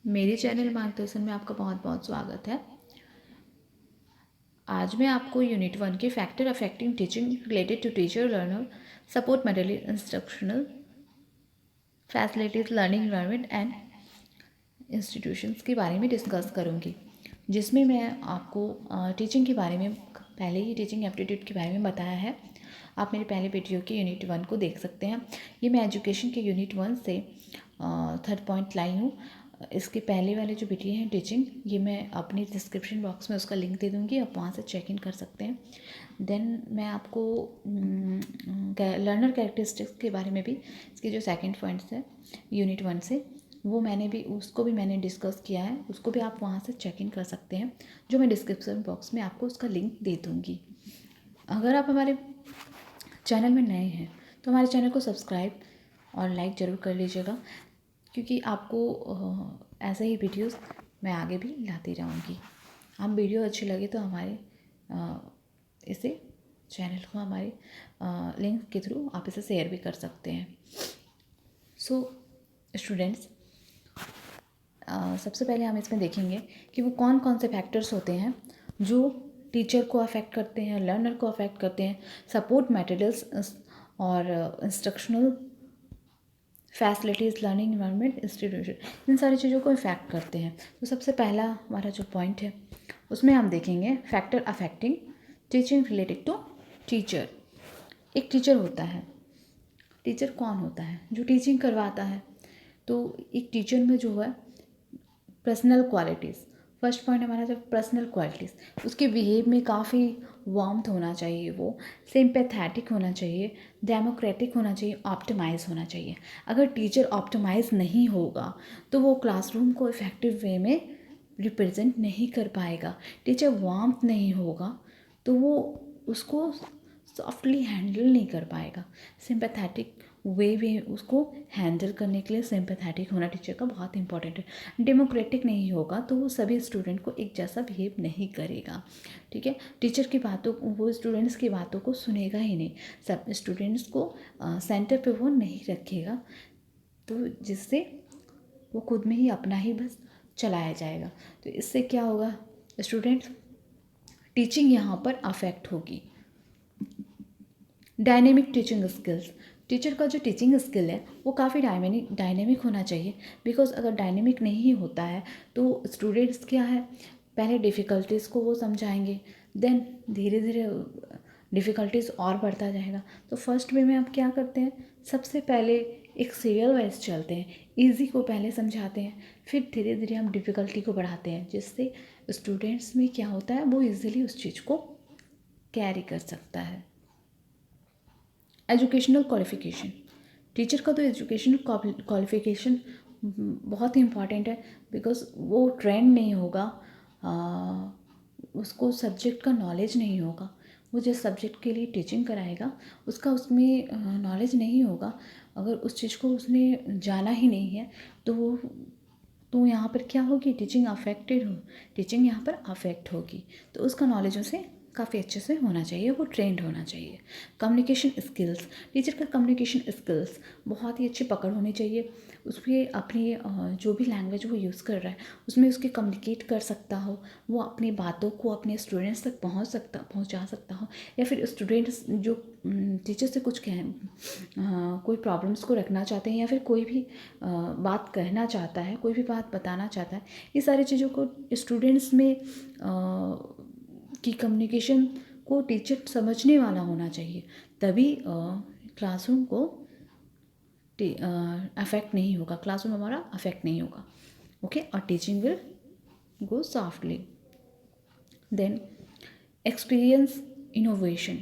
मेरे चैनल मार्गदर्शन में आपका बहुत बहुत स्वागत है। आज मैं आपको यूनिट 1 के factor affecting teaching related to teacher learner support material instructional facilities learning environment and institutions के बारे में डिस्कस करूँगी, जिसमें मैं आपको टीचिंग के बारे में पहले ही टीचिंग एप्टीट्यूड के बारे में बताया है। आप मेरे पहले वीडियो के यूनिट 1 को देख सकते हैं। ये मैं एजुकेशन के यूनिट 1 से थर्ड पॉइंट लाई हूँ। इसके पहले वाले जो वीडियो हैं टीचिंग, ये मैं अपनी डिस्क्रिप्शन बॉक्स में उसका लिंक दे दूँगी, आप वहाँ से चेक इन कर सकते हैं। देन मैं आपको लर्नर कैरेक्टरिस्टिक्स के बारे में भी, इसके जो सेकंड पॉइंट्स है यूनिट 1 से, वो उसको भी मैंने डिस्कस किया है, उसको भी आप वहाँ से चेक इन कर सकते हैं, जो मैं डिस्क्रिप्शन बॉक्स में आपको उसका लिंक दे दूँगी। अगर आप हमारे चैनल में नए हैं तो हमारे चैनल को सब्सक्राइब और लाइक ज़रूर कर लीजिएगा, क्योंकि आपको ऐसे ही वीडियोस मैं आगे भी लाती रहूँगी। आप वीडियो अच्छी लगे तो हमारे इसे चैनल को हमारे लिंक के थ्रू आप इसे शेयर भी कर सकते हैं। सो स्टूडेंट्स, सबसे पहले हम इसमें देखेंगे कि वो कौन कौन से फैक्टर्स होते हैं जो टीचर को अफेक्ट करते हैं, लर्नर को अफेक्ट करते हैं, सपोर्ट मटेरियल्स और instructional facilities learning environment institution, इन सारी चीज़ों को इफेक्ट करते हैं। तो सबसे पहला हमारा जो पॉइंट है उसमें हम देखेंगे factor affecting teaching related to teacher. एक टीचर होता है। टीचर कौन होता है? जो टीचिंग करवाता है। तो एक टीचर में जो है पर्सनल क्वालिटीज़, फर्स्ट पॉइंट हमारा जो पर्सनल क्वालिटीज़, उसके बिहेव में काफ़ी वार्मथ होना चाहिए, वो सिंपैथेटिक होना चाहिए, डेमोक्रेटिक होना चाहिए, ऑप्टिमाइज होना चाहिए। अगर टीचर ऑप्टिमाइज नहीं होगा तो वो क्लासरूम को इफ़ेक्टिव वे में रिप्रेजेंट नहीं कर पाएगा। टीचर वार्मथ नहीं होगा तो वो उसको सॉफ्टली हैंडल नहीं कर पाएगा। सिंपैथेटिक वे में उसको हैंडल करने के लिए सिंपैथेटिक होना टीचर का बहुत इंपॉर्टेंट है। डेमोक्रेटिक नहीं होगा तो वो सभी स्टूडेंट को एक जैसा बिहेव नहीं करेगा। ठीक है, टीचर की बातों, वो स्टूडेंट्स की बातों को सुनेगा ही नहीं, सब स्टूडेंट्स को सेंटर पे वो नहीं रखेगा, तो जिससे वो खुद में ही अपना ही बस चलाया जाएगा। तो इससे क्या होगा स्टूडेंट्स, टीचिंग यहाँ पर अफेक्ट होगी। डायनेमिक टीचिंग स्किल्स, टीचर का जो टीचिंग स्किल है वो काफ़ी डायनेमिक होना चाहिए। बिकॉज अगर डायनेमिक नहीं होता है तो स्टूडेंट्स क्या है, पहले डिफ़िकल्टीज़ को वो समझाएंगे, देन धीरे धीरे डिफ़िकल्टीज़ और बढ़ता जाएगा। तो फर्स्ट वे में आप क्या करते हैं, सबसे पहले एक सीरियल वाइज चलते हैं, इजी को पहले समझाते हैं, फिर धीरे धीरे हम डिफ़िकल्टी को बढ़ाते हैं, जिससे स्टूडेंट्स में क्या होता है, वो इजीली उस चीज़ को कैरी कर सकता है। एजुकेशनल क्वालिफ़िकेशन, टीचर का तो एजुकेशनल क्वालिफ़िकेशन बहुत ही इम्पॉर्टेंट है। बिकॉज वो ट्रेंड नहीं होगा, उसको सब्जेक्ट का नॉलेज नहीं होगा, वो जिस सब्जेक्ट के लिए टीचिंग कराएगा उसका उसमें नॉलेज नहीं होगा, अगर उस चीज़ को उसने जाना ही नहीं है तो यहाँ पर क्या होगी, टीचिंग यहाँ पर अफेक्ट होगी। तो उसका नॉलेज उसे काफ़ी अच्छे से होना चाहिए, वो ट्रेंड होना चाहिए। कम्युनिकेशन स्किल्स, टीचर का कम्युनिकेशन स्किल्स बहुत ही अच्छी पकड़ होनी चाहिए। उसकी अपनी जो भी लैंग्वेज वो यूज़ कर रहा है उसमें उसके कम्युनिकेट कर सकता हो, वो अपनी बातों को अपने स्टूडेंट्स तक पहुंचा सकता हो, या फिर स्टूडेंट्स जो टीचर से कुछ कोई प्रॉब्लम्स को रखना चाहते हैं, या फिर कोई भी बात कहना चाहता है, कोई भी बात बताना चाहता है, ये सारी चीज़ों को स्टूडेंट्स में की कम्युनिकेशन को टीचर समझने वाला होना चाहिए, तभी क्लासरूम को अफेक्ट नहीं होगा, क्लासरूम हमारा अफेक्ट नहीं होगा। ओके, और teaching will go softly. Then experience innovation,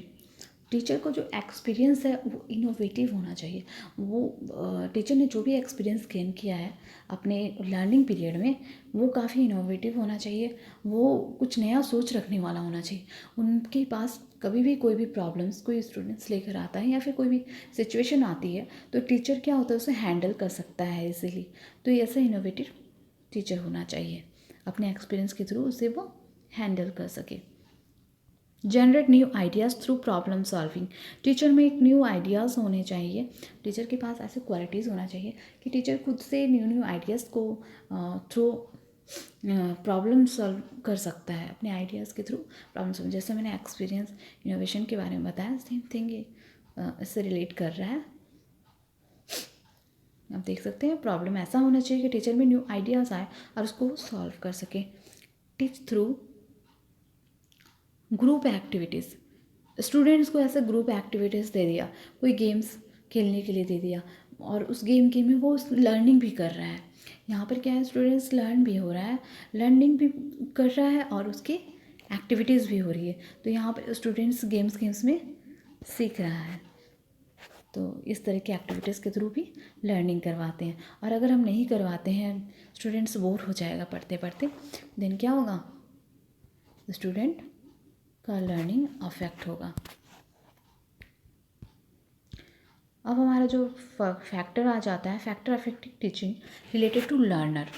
teacher को जो एक्सपीरियंस है वो इनोवेटिव होना चाहिए। वो टीचर ने जो भी एक्सपीरियंस गेन किया है अपने लर्निंग पीरियड में, वो काफ़ी इनोवेटिव होना चाहिए, वो कुछ नया सोच रखने वाला होना चाहिए। उनके पास कभी भी कोई भी प्रॉब्लम्स कोई स्टूडेंट्स लेकर आता है या फिर कोई भी सिचुएशन आती है तो टीचर क्या होता है, उसे हैंडल कर सकता है इजीली। तो ऐसा इनोवेटिव टीचर होना चाहिए, अपने एक्सपीरियंस के थ्रू उसे वो हैंडल कर सके। Generate new ideas through problem solving. Teacher में एक न्यू आइडियाज़ होने चाहिए, टीचर के पास ऐसे क्वालिटीज़ होना चाहिए कि टीचर खुद से न्यू न्यू आइडियाज़ को थ्रू प्रॉब्लम सॉल्व कर सकता है, अपने आइडियाज़ के थ्रू प्रॉब्लम सॉल्व। जैसे मैंने एक्सपीरियंस इनोवेशन के बारे में बताया, सेम थिंग ये इससे रिलेट कर रहा है। आप देख सकते हैं प्रॉब्लम ऐसा होना चाहिए कि टीचर में न्यू आइडियाज़ आए और उसको सॉल्व कर सके। Teach through group activities. Students को ऐसे ग्रुप एक्टिविटीज़ दे दिया, कोई गेम्स खेलने के लिए दे दिया और उस गेम के में वो लर्निंग भी कर रहा है। यहाँ पर क्या है, स्टूडेंट्स लर्न भी हो रहा है, लर्निंग भी कर रहा है और उसकी एक्टिविटीज़ भी हो रही है। तो यहाँ पर स्टूडेंट्स गेम्स में सीख रहा है। तो इस तरह की एक्टिविटीज़ के थ्रू भी लर्निंग करवाते हैं। और अगर हम नहीं करवाते हैं, स्टूडेंट्स बोर हो जाएगा पढ़ते पढ़ते, देन क्या होगा, स्टूडेंट का लर्निंग अफेक्ट होगा। अब हमारा जो फैक्टर आ जाता है, factor affecting teaching related to learner.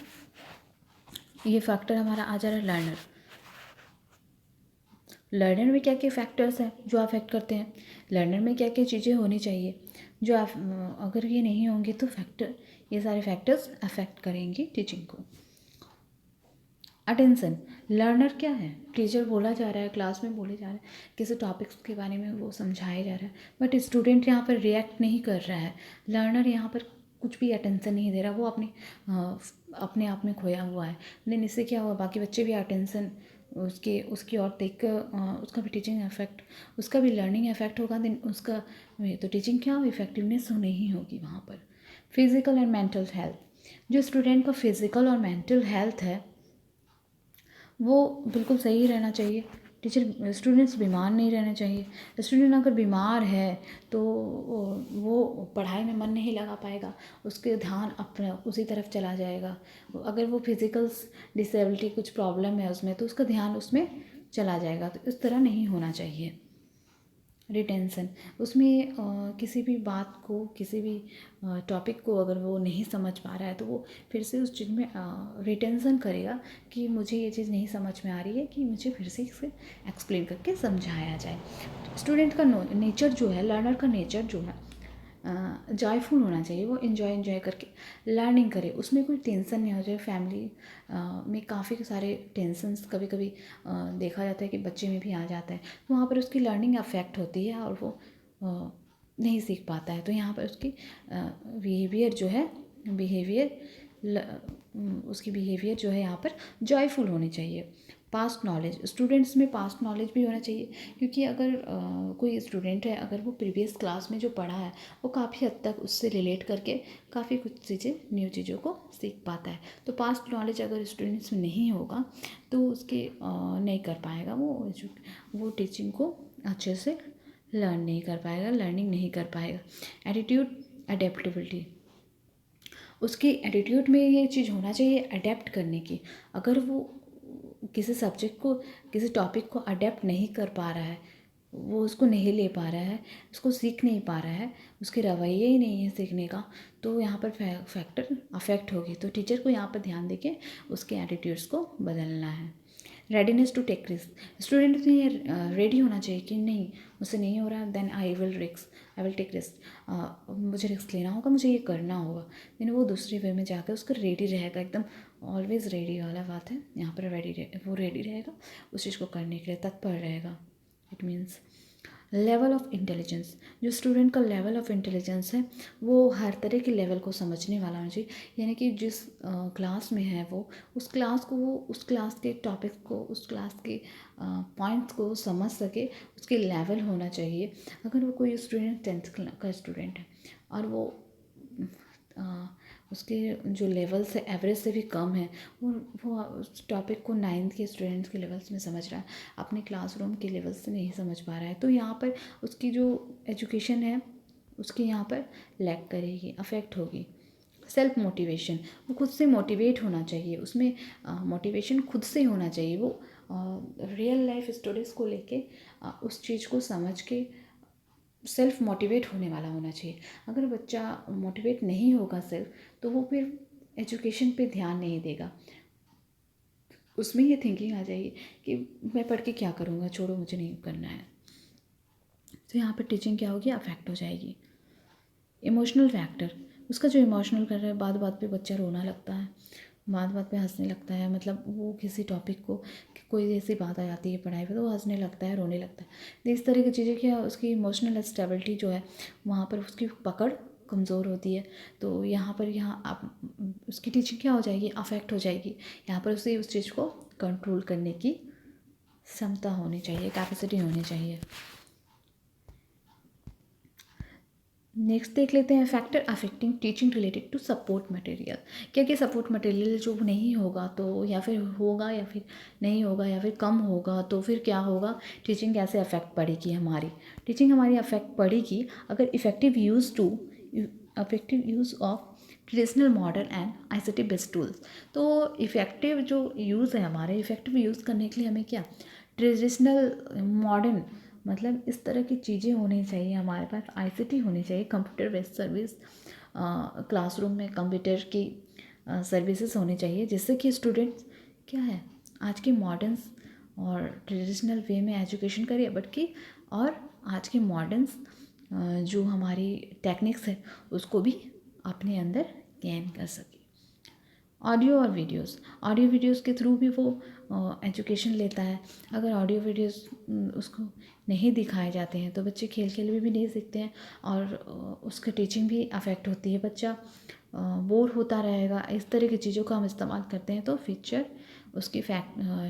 ये फैक्टर हमारा आ जा रहा है लर्नर। लर्नर में क्या क्या फैक्टर्स हैं जो अफेक्ट करते हैं, लर्नर में क्या क्या चीज़ें होनी चाहिए जो अगर ये नहीं होंगी तो ये सारे फैक्टर्स अफेक्ट करेंगे टीचिंग को। अटेंशन, लर्नर क्या है, टीचर बोला जा रहा है, क्लास में बोले जा रहा है, किसी टॉपिक्स के बारे में वो समझाया जा रहा है, बट स्टूडेंट यहाँ पर रिएक्ट नहीं कर रहा है। लर्नर यहाँ पर कुछ भी अटेंशन नहीं दे रहा, वो अपने आप में खोया हुआ है। लेकिन इससे क्या हुआ, बाकी बच्चे भी अटेंशन उसकी ओर देख कर उसका भी टीचिंग इफेक्ट, उसका भी लर्निंग इफेक्ट होगा, देन उसका तो टीचिंग क्या इफेक्टिवनेस नहीं होगी वहाँ पर। फिजिकल एंड मेंटल हेल्थ, जो स्टूडेंट का फिजिकल और मेंटल हेल्थ है वो बिल्कुल सही रहना चाहिए। स्टूडेंट्स बीमार नहीं रहने चाहिए। स्टूडेंट अगर बीमार है तो वो पढ़ाई में मन नहीं लगा पाएगा, उसके ध्यान अपना उसी तरफ चला जाएगा। अगर वो फिजिकल डिसेबिलिटी कुछ प्रॉब्लम है उसमें तो उसका ध्यान उसमें चला जाएगा, तो इस तरह नहीं होना चाहिए। रिटेंशन, उसमें किसी भी बात को, किसी भी टॉपिक को अगर वो नहीं समझ पा रहा है तो वो फिर से उस चीज़ में रिटेंशन करेगा कि मुझे ये चीज़ नहीं समझ में आ रही है, कि मुझे फिर से इसे एक्सप्लेन करके समझाया जाए। स्टूडेंट का नेचर जो है, लर्नर का नेचर जो है जॉयफुल होना चाहिए, वो इन्जॉय करके लर्निंग करे, उसमें कोई टेंशन नहीं हो जाए। फैमिली में काफ़ी सारे टेंशन्स कभी कभी देखा जाता है कि बच्चे में भी आ जाता है, तो वहाँ पर उसकी लर्निंग अफेक्ट होती है और वो नहीं सीख पाता है। तो यहाँ पर उसकी बिहेवियर जो है, उसकी बिहेवियर जो है यहाँ पर जॉयफुल होनी चाहिए। पास्ट नॉलेज, स्टूडेंट्स में पास्ट नॉलेज भी होना चाहिए, क्योंकि अगर कोई स्टूडेंट है, अगर वो प्रीवियस क्लास में जो पढ़ा है वो काफ़ी हद तक उससे रिलेट करके काफ़ी कुछ चीज़ें, न्यू चीज़ों को सीख पाता है। तो पास्ट नॉलेज अगर स्टूडेंट्स में नहीं होगा तो उसके नहीं कर पाएगा, वो टीचिंग को अच्छे से लर्न नहीं कर पाएगा, लर्निंग नहीं कर पाएगा। एटीट्यूड, अडेप्टेबिलिटी, उसकी एटीट्यूड में ये चीज़ होना चाहिए अडेप्ट करने की। अगर वो किसी सब्जेक्ट को, किसी टॉपिक को अडेप्ट नहीं कर पा रहा है, वो उसको नहीं ले पा रहा है, उसको सीख नहीं पा रहा है, उसके रवैये ही नहीं है सीखने का, तो यहाँ पर फैक्टर अफेक्ट होगी। तो टीचर को यहाँ पर ध्यान देके उसके एटीट्यूड्स को बदलना है। Readiness to take risk, student में रेडी होना चाहिए कि नहीं, मुझसे नहीं हो रहा, then I will take risk, मुझे रिस्क लेना होगा, मुझे ये करना होगा, देन वो दूसरे वे में जाकर उसका रेडी रहेगा, एकदम ऑलवेज रेडी वाला बात है यहाँ पर। वो रेडी रहेगा उस चीज़ को करने के लिए, तत्पर रहेगा। It means level of intelligence, जो स्टूडेंट का लेवल ऑफ इंटेलिजेंस है वो हर तरह के लेवल को समझने वाला होना चाहिए। यानी कि जिस क्लास में है वो उस क्लास के टॉपिक को, उस क्लास के पॉइंट्स को समझ सके, उसके लेवल होना चाहिए। अगर वो कोई स्टूडेंट 10th का स्टूडेंट है और वो उसके जो लेवल्स है एवरेज से भी कम है, वो उस टॉपिक को 9th के स्टूडेंट्स के लेवल्स में समझ रहा है, अपने क्लासरूम के लेवल्स से नहीं समझ पा रहा है, तो यहाँ पर उसकी जो एजुकेशन है उसकी यहाँ पर लैग करेगी, अफेक्ट होगी। सेल्फ मोटिवेशन, वो खुद से मोटिवेट होना चाहिए, उसमें मोटिवेशन खुद से होना चाहिए। वो रियल लाइफ स्टोरीज़ को लेके उस चीज़ को समझ के सेल्फ मोटिवेट होने वाला होना चाहिए। अगर बच्चा मोटिवेट नहीं होगा सेल्फ, तो वो फिर एजुकेशन पे ध्यान नहीं देगा। उसमें ये थिंकिंग आ जाएगी कि मैं पढ़ के क्या करूँगा, छोड़ो मुझे नहीं करना है। तो यहाँ पर टीचिंग क्या होगी, अफेक्ट हो जाएगी। इमोशनल फैक्टर, उसका जो इमोशनल कर रहा है, बात बात पे बच्चा रोना लगता है, बात बात पे हंसने लगता है, मतलब वो किसी टॉपिक को कोई ऐसी बात आ जाती है पढ़ाई पे तो वो हंसने लगता है, रोने लगता है। तो इस तरह की चीज़ें क्या, उसकी इमोशनल स्टेबिलिटी जो है वहाँ पर उसकी पकड़ कमज़ोर होती है। तो यहाँ आप उसकी टीचिंग क्या हो जाएगी, अफेक्ट हो जाएगी। यहाँ पर उसे उस चीज़ को कंट्रोल करने की क्षमता होनी चाहिए, कैपेसिटी होनी चाहिए। नेक्स्ट देख लेते हैं factor affecting teaching related to support material. क्या क्या सपोर्ट मटेरियल जो नहीं होगा तो, या फिर होगा या फिर नहीं होगा या फिर कम होगा तो फिर क्या होगा, टीचिंग कैसे अफेक्ट पड़ेगी हमारी। टीचिंग हमारी अफेक्ट पड़ेगी अगर effective use of traditional modern and ICT based tools. तो इफ़ेक्टिव जो यूज़ है हमारे, इफ़ेक्टिव यूज़ करने के लिए हमें क्या, ट्रेडिशनल मॉडर्न मतलब इस तरह की चीज़ें होनी चाहिए हमारे पास, ICT होनी चाहिए, कंप्यूटर बेस्ड सर्विस, क्लासरूम में कंप्यूटर की सर्विसेज होनी चाहिए, जिससे कि स्टूडेंट्स क्या है, आज के मॉडर्न्स और ट्रेडिशनल वे में एजुकेशन करिए, बट कि और आज के मॉडर्न्स जो हमारी टेक्निक्स है उसको भी अपने अंदर गेन कर सके। ऑडियो वीडियोस के थ्रू भी वो एजुकेशन लेता है। अगर ऑडियो वीडियोस उसको नहीं दिखाए जाते हैं तो बच्चे खेल खेल में भी नहीं सीखते हैं और उसकी टीचिंग भी अफेक्ट होती है। बच्चा बोर होता रहेगा। इस तरह की चीज़ों का हम इस्तेमाल करते हैं तो फ्यूचर उसकी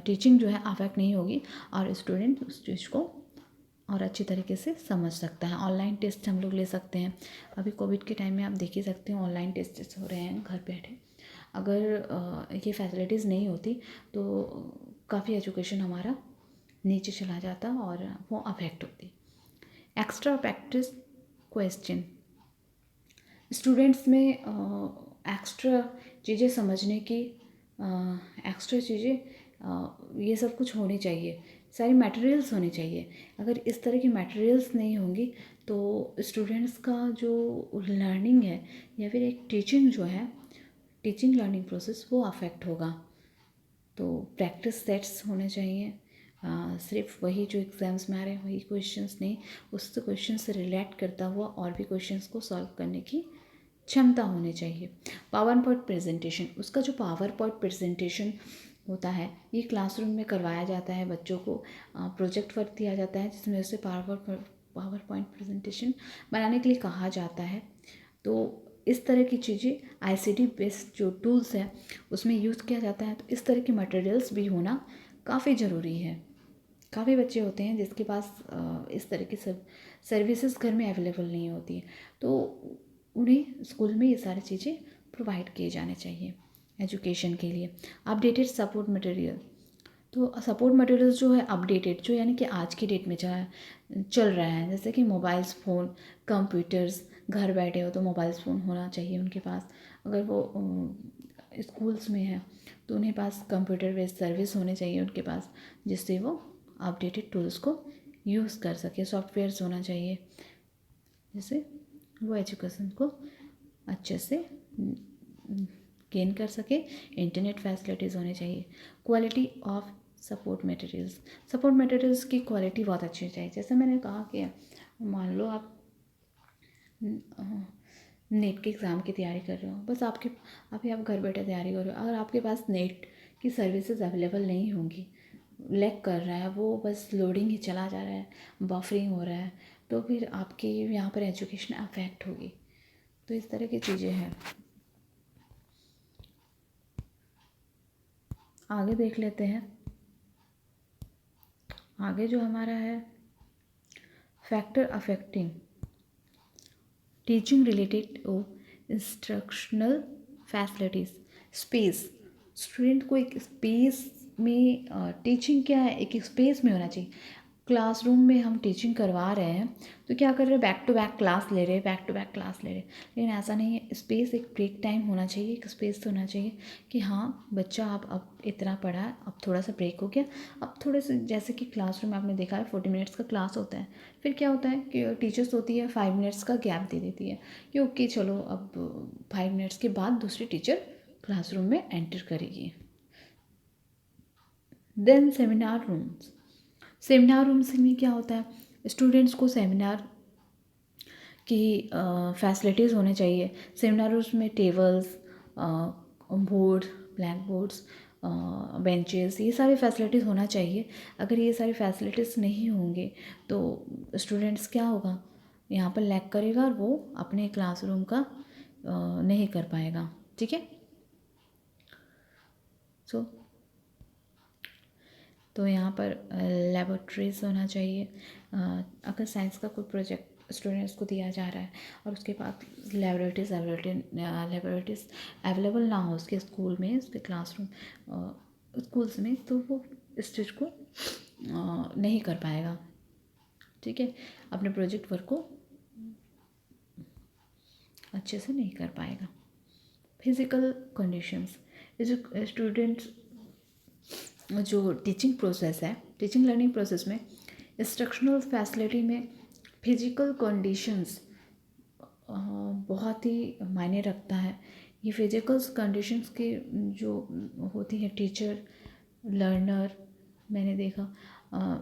टीचिंग जो है अफेक्ट नहीं होगी और स्टूडेंट उस चीज़ को और अच्छी तरीके से समझ सकता है। ऑनलाइन टेस्ट हम लोग ले सकते हैं। अभी कोविड के टाइम में आप देख ही सकते हैं ऑनलाइन टेस्ट हो रहे हैं घर बैठे। अगर ये फैसिलिटीज़ नहीं होती तो काफ़ी एजुकेशन हमारा नीचे चला जाता और वो अफेक्ट होती। एक्स्ट्रा प्रैक्टिस क्वेश्चन, स्टूडेंट्स में एक्स्ट्रा चीज़ें समझने की, एक्स्ट्रा चीज़ें ये सब कुछ होनी चाहिए, सारी मटेरियल्स होनी चाहिए। अगर इस तरह की मटेरियल्स नहीं होंगी तो स्टूडेंट्स का जो लर्निंग है या फिर एक टीचिंग जो है, टीचिंग लर्निंग प्रोसेस वो अफेक्ट होगा। तो प्रैक्टिस सेट्स होने चाहिए। सिर्फ वही जो एग्ज़ाम्स में आ रहे हैं वही क्वेश्चंस नहीं, उस क्वेश्चन से रिलेट करता हुआ और भी क्वेश्चंस को सॉल्व करने की क्षमता होनी चाहिए। पावर पॉइंट प्रेजेंटेशन, उसका जो पावर पॉइंट प्रेजेंटेशन होता है ये क्लासरूम में करवाया जाता है। बच्चों को प्रोजेक्ट वर्क दिया जाता है जिसमें उसे पावर पॉइंट प्रेजेंटेशन बनाने के लिए कहा जाता है। तो इस तरह की चीज़ें ICT बेस्ड जो टूल्स हैं उसमें यूज़ किया जाता है। तो इस तरह की मटेरियल्स भी होना काफ़ी ज़रूरी है। काफ़ी बच्चे होते हैं जिसके पास इस तरह की सर्विसेज घर में अवेलेबल नहीं होती है, तो उन्हें स्कूल में ये सारी चीज़ें प्रोवाइड किए जाने चाहिए एजुकेशन के लिए। अपडेटेड सपोर्ट मटेरियल, तो सपोर्ट मटेरियल्स जो है अपडेटेड, जो यानी कि आज की डेट में चल रहा है, जैसे कि मोबाइल्स फ़ोन, कंप्यूटर्स, घर बैठे हो तो मोबाइल्स फ़ोन होना चाहिए उनके पास। अगर वो स्कूल्स में है तो उन्हें पास कंप्यूटर बेस्ड सर्विस होने चाहिए उनके पास, जिससे वो अपडेटेड टूल्स को यूज़ कर सके। सॉफ्टवेयर्स होना चाहिए जिससे वो एजुकेशन को अच्छे से गेन कर सके। इंटरनेट फैसिलिटीज़ होनी चाहिए। क्वालिटी ऑफ सपोर्ट मटेरियल्स की क्वालिटी बहुत अच्छी होनी चाहिए। जैसे मैंने कहा कि मान लो आप नेट के एग्ज़ाम की तैयारी कर रहे हो, बस अभी आप घर बैठे तैयारी कर रहे हो, अगर आपके पास नेट की सर्विसेज अवेलेबल नहीं होंगी, लैग कर रहा है, वो बस लोडिंग ही चला जा रहा है, बफरिंग हो रहा है, तो फिर आपकी यहाँ पर एजुकेशन अफेक्ट होगी। तो इस तरह की चीज़ें हैं। आगे देख लेते हैं। आगे जो हमारा है factor affecting teaching related to instructional facilities. Space, student को एक स्पेस में टीचिंग क्या है, एक स्पेस में होना चाहिए। क्लासरूम में हम टीचिंग करवा रहे हैं तो क्या कर रहे हैं, बैक टू बैक क्लास ले रहे हैं, बैक टू बैक क्लास ले रहे हैं, लेकिन ऐसा नहीं है। स्पेस, एक ब्रेक टाइम होना चाहिए, एक स्पेस होना चाहिए कि हाँ बच्चा आप अब इतना पढ़ा है, अब थोड़ा सा ब्रेक हो गया, अब थोड़े से, जैसे कि क्लासरूम में आपने देखा है 40 मिनट्स का क्लास होता है, फिर क्या होता है कि टीचर्स होती है 5 मिनट्स का गैप दे देती है कि ओके चलो अब 5 मिनट्स के बाद दूसरी टीचर क्लासरूम में एंटर करेगी। Then seminar rooms. Seminar rooms में क्या होता है, स्टूडेंट्स को सेमिनार की फैसिलिटीज़ होने चाहिए। सेमिनार रूम्स में tables, board, black boards, benches, ये सारी फैसिलिटीज़ होना चाहिए। अगर ये सारी फैसिलिटीज़ नहीं होंगे तो स्टूडेंट्स क्या होगा, यहाँ पर लैग करेगा और वो अपने क्लासरूम का नहीं कर पाएगा। ठीक है। सो तो यहाँ पर लेबोरेटरीज होना चाहिए। अगर साइंस का कोई प्रोजेक्ट स्टूडेंट्स को दिया जा रहा है और उसके बाद लेबोरेटरीज अवेलेबल ना हो उसके स्कूल में, उसके क्लासरूम स्कूल्स में, तो वो इस चीज़ को नहीं कर पाएगा। ठीक है, अपने प्रोजेक्ट वर्क को अच्छे से नहीं कर पाएगा। फिज़िकल कंडीशंस, स्टूडेंट्स जो टीचिंग प्रोसेस है, टीचिंग लर्निंग प्रोसेस में इंस्ट्रक्शनल फैसिलिटी में फिजिकल कंडीशंस बहुत ही मायने रखता है। ये फिजिकल कंडीशंस की जो होती है, टीचर, लर्नर, मैंने देखा,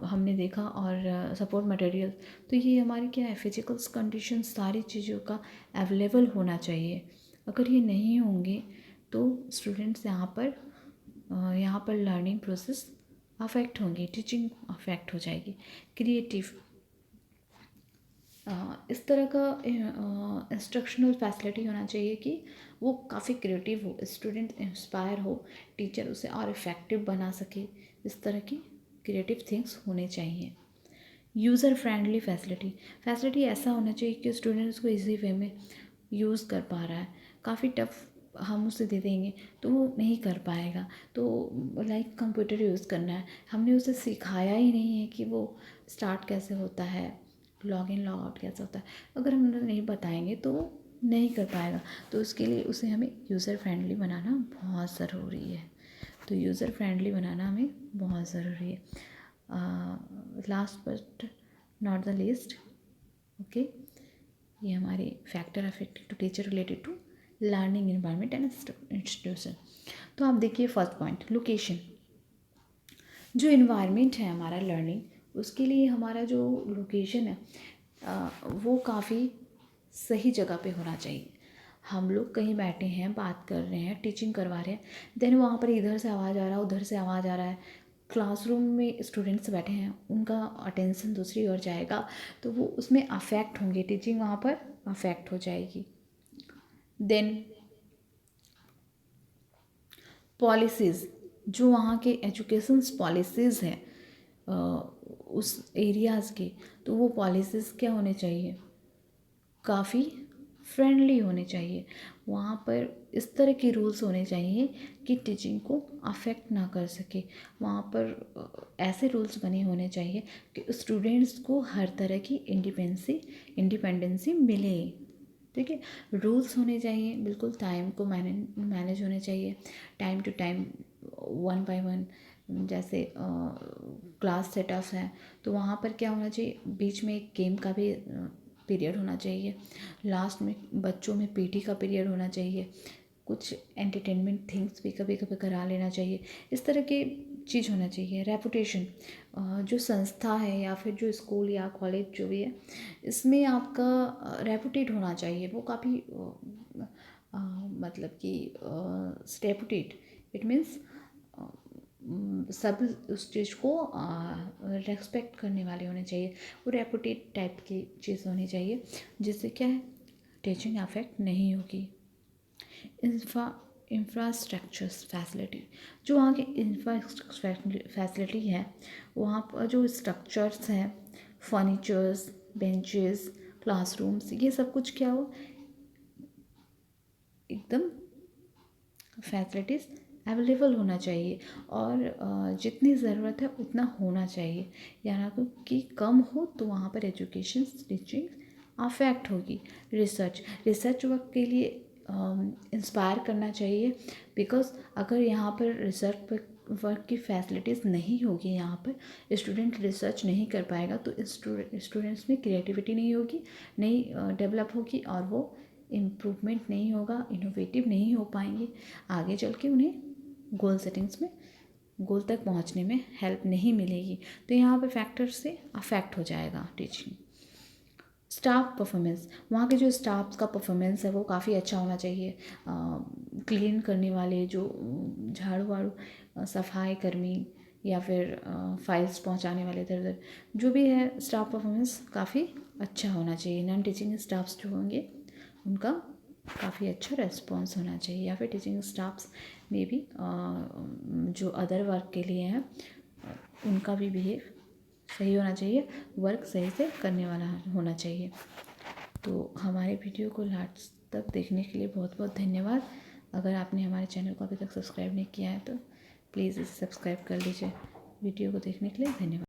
हमने देखा, और सपोर्ट मटेरियल, तो ये हमारी क्या है, फिजिकल कंडीशंस सारी चीज़ों का अवेलेबल होना चाहिए। अगर ये नहीं होंगे तो स्टूडेंट्स यहाँ पर लर्निंग प्रोसेस अफेक्ट होंगी, टीचिंग अफेक्ट हो जाएगी। क्रिएटिव, इस तरह का इंस्ट्रक्शनल फैसिलिटी होना चाहिए कि वो काफ़ी क्रिएटिव हो, स्टूडेंट इंस्पायर हो, टीचर उसे और इफ़ेक्टिव बना सके। इस तरह की क्रिएटिव थिंग्स होने चाहिए। यूज़र फ्रेंडली फैसिलिटी ऐसा होना चाहिए कि स्टूडेंट्स को इजी वे में यूज़ कर पा रहा है। काफ़ी टफ हम उसे दे देंगे तो वो नहीं कर पाएगा। तो लाइक कंप्यूटर यूज़ करना है, हमने उसे सिखाया ही नहीं है कि वो स्टार्ट कैसे होता है, लॉग इन लॉग आउट कैसे होता है। अगर हम उन्हें नहीं बताएंगे तो वो नहीं कर पाएगा। तो उसके लिए उसे हमें यूज़र फ्रेंडली बनाना बहुत ज़रूरी है। तो यूज़र फ्रेंडली बनाना हमें बहुत ज़रूरी है। Last but not the least, okay, ये हमारे factor affecting to teacher related to learning environment and institution. तो आप देखिए फर्स्ट पॉइंट, लोकेशन। जो इन्वायरमेंट है हमारा लर्निंग, उसके लिए हमारा जो लोकेशन है वो काफ़ी सही जगह पे होना चाहिए। हम लोग कहीं बैठे हैं, बात कर रहे हैं, टीचिंग करवा रहे हैं, देन वहाँ पर इधर से आवाज़ आ रहा है, उधर से आवाज़ आ रहा है, क्लासरूम में स्टूडेंट्स बैठे हैं, उनका अटेंशन दूसरी ओर जाएगा, तो वो उसमें अफेक्ट होंगे, टीचिंग वहाँ पर अफेक्ट हो जाएगी। देन पॉलिसीज़, जो वहाँ के एजुकेशन पॉलिसीज़ हैं उस एरियाज़ के, तो वो पॉलिसीज़ क्या होने चाहिए, काफ़ी फ्रेंडली होने चाहिए। वहाँ पर इस तरह के रूल्स होने चाहिए कि टीचिंग को अफेक्ट ना कर सके। वहाँ पर ऐसे रूल्स बने होने चाहिए कि स्टूडेंट्स को हर तरह की इंडिपेंडेंसी मिले। ठीक है, रूल्स होने चाहिए, बिल्कुल टाइम को मैनेज होने चाहिए, time to time, one by one. जैसे क्लास सेटअप्स हैं तो वहाँ पर क्या होना चाहिए, बीच में एक गेम का भी पीरियड होना चाहिए, लास्ट में बच्चों में पीटी का पीरियड होना चाहिए, कुछ एंटरटेनमेंट थिंग्स भी कभी कभी करा लेना चाहिए। इस तरह की चीज़ होना चाहिए। रेपुटेशन, जो संस्था है या फिर जो स्कूल या कॉलेज जो भी है, इसमें आपका रेपुटेड होना चाहिए, वो काफ़ी मतलब कि रेपुटेड, इट मीन्स सब उस चीज़ को रेस्पेक्ट करने वाले होने चाहिए। वो रेपुटेड टाइप की चीज़ होनी चाहिए, जिससे क्या है, टीचिंग अफेक्ट नहीं होगी। इंफ्रास्ट्रक्चर्स फैसिलिटी, जो वहाँ की इंफ्रास्ट्रक्चर फैसिलिटी है, वहाँ पर जो स्ट्रक्चर्स हैं, फर्नीचर्स, बेंचेस, क्लासरूम्स, ये सब कुछ क्या हो, एकदम फैसिलिटीज़ अवेलेबल होना चाहिए, और जितनी ज़रूरत है उतना होना चाहिए, या ना कि कम हो तो वहाँ पर एजुकेशन टीचिंग अफेक्ट होगी। रिसर्च वर्क के लिए इंस्पायर करना चाहिए, बिकॉज अगर यहाँ पर रिसर्च वर्क की फैसिलिटीज़ नहीं होगी, यहाँ पर स्टूडेंट रिसर्च नहीं कर पाएगा, तो स्टूडेंट्स में क्रिएटिविटी नहीं होगी, नहीं डेवलप होगी, और वो इम्प्रूवमेंट नहीं होगा, इनोवेटिव नहीं हो पाएंगे, आगे चल के उन्हें गोल सेटिंग्स में गोल तक पहुंचने में हेल्प नहीं मिलेगी। तो यहाँ पे फैक्टर से अफेक्ट हो जाएगा टीचिंग। स्टाफ परफॉर्मेंस, वहाँ के जो स्टाफ का परफॉर्मेंस है वो काफ़ी अच्छा होना चाहिए। क्लीन करने वाले जो झाड़ू वाड़ू सफाई कर्मी या फिर फाइल्स पहुँचाने वाले इधर उधर जो भी है, स्टाफ परफॉर्मेंस काफ़ी अच्छा होना चाहिए। नॉन टीचिंग स्टाफ्स जो होंगे उनका काफ़ी अच्छा रेस्पॉन्स होना चाहिए, या फिर टीचिंग स्टाफ्स में भी जो अदर वर्क के लिए हैं उनका भी बिहेव सही होना चाहिए, वर्क सही से करने वाला होना चाहिए। तो हमारे वीडियो को लास्ट तक देखने के लिए बहुत बहुत धन्यवाद। अगर आपने हमारे चैनल को अभी तक सब्सक्राइब नहीं किया है तो प्लीज़ इसे सब्सक्राइब कर लीजिए। वीडियो को देखने के लिए धन्यवाद।